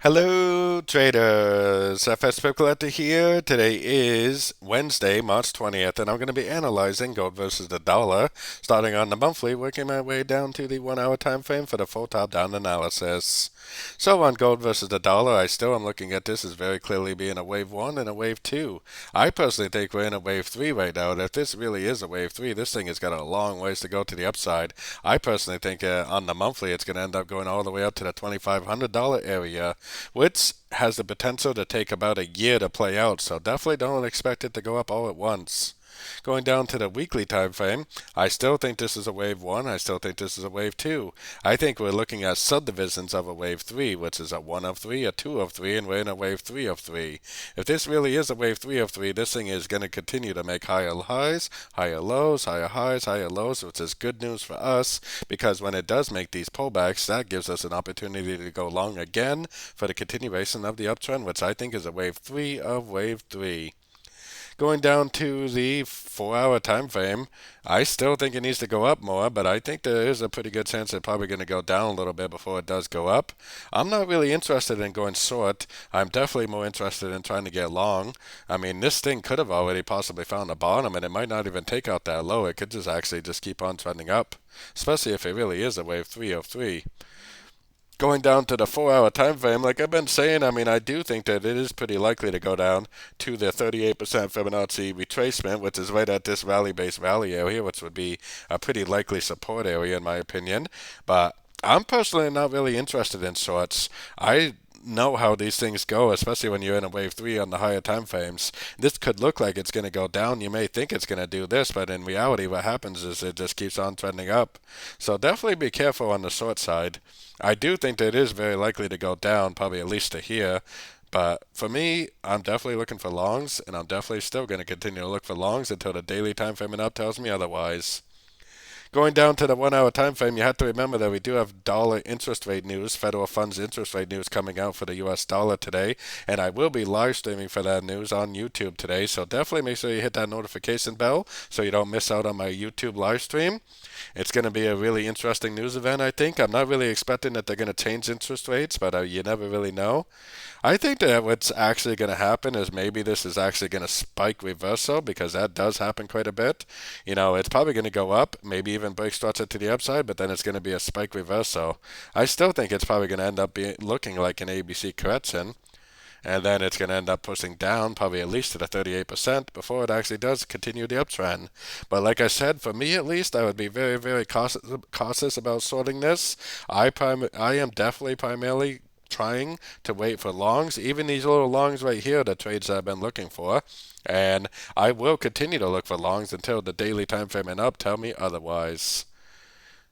Hello, traders. FX Pip Collector here. Today is Wednesday, March 20th, and I'm going to be analyzing gold versus the dollar, starting on the monthly, working my way down to the 1 hour time frame for the full top-down analysis. So on gold versus the dollar, I still am looking at this as very clearly being a wave 1 and a wave 2. I personally think we're in a wave 3 right now, and if this really is a wave 3, this thing has got a long ways to go to the upside. I personally think on the monthly, it's going to end up going all the way up to the $2,500 area, which has the potential to take about a year to play out, so definitely don't expect it to go up all at once. Going down to the weekly time frame, I still think this is a wave 1. I still think this is a wave 2. I think we're looking at subdivisions of a wave 3, which is a 1 of 3, a 2 of 3, and we're in a wave 3 of 3. If this really is a wave 3 of 3, this thing is going to continue to make higher highs, higher lows, higher highs, higher lows, which is good news for us because when it does make these pullbacks, that gives us an opportunity to go long again for the continuation of the uptrend, which I think is a wave 3 of wave 3. Going down to the 4 hour time frame, I still think it needs to go up more, but I think there is a pretty good chance it's probably going to go down a little bit before it does go up. I'm not really interested in going short. I'm definitely more interested in trying to get long. I mean, this thing could have already possibly found a bottom, and it might not even take out that low. It could just actually just keep on trending up, especially if it really is a wave 3 of 3. Going down to the 4 hour time frame, like I've been saying, I mean, I do think that it is pretty likely to go down to the 38% Fibonacci retracement, which is right at this rally-based rally area, which would be a pretty likely support area in my opinion. But I'm personally not really interested in shorts. I know how these things go, especially when you're in a wave 3 on the higher time frames. This could look like it's going to go down. You may think it's going to do this, but in reality, what happens is it just keeps on trending up. So definitely be careful on the short side. I do think that it is very likely to go down, probably at least to here. But for me, I'm definitely looking for longs, and I'm definitely still going to continue to look for longs until the daily time frame and up tells me otherwise. Going down to the 1 hour time frame, you have to remember that we do have dollar interest rate news, federal funds interest rate news coming out for the US dollar today, and I will be live streaming for that news on YouTube today, so definitely make sure you hit that notification bell so you don't miss out on my YouTube live stream. It's going to be a really interesting news event, I think. I'm not really expecting that they're going to change interest rates, but you never really know. I think that what's actually going to happen is maybe this is actually going to spike reversal because that does happen quite a bit. You know, it's probably going to go up, maybe even break structure to the upside, but then it's going to be a spike reversal. I still think it's probably going to end up looking like an ABC correction. And then it's going to end up pushing down probably at least to the 38% before it actually does continue the uptrend. But like I said, for me at least, I would be very, very cautious about sorting this. I am definitely primarily trying to wait for longs, even these little longs right here, the trades that I've been looking for. And I will continue to look for longs until the daily time frame and up tell me otherwise.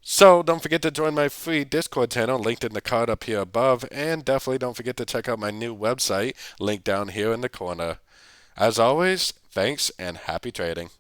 So don't forget to join my free Discord channel linked in the card up here above, and definitely don't forget to check out my new website linked down here in the corner. As always, thanks and happy trading.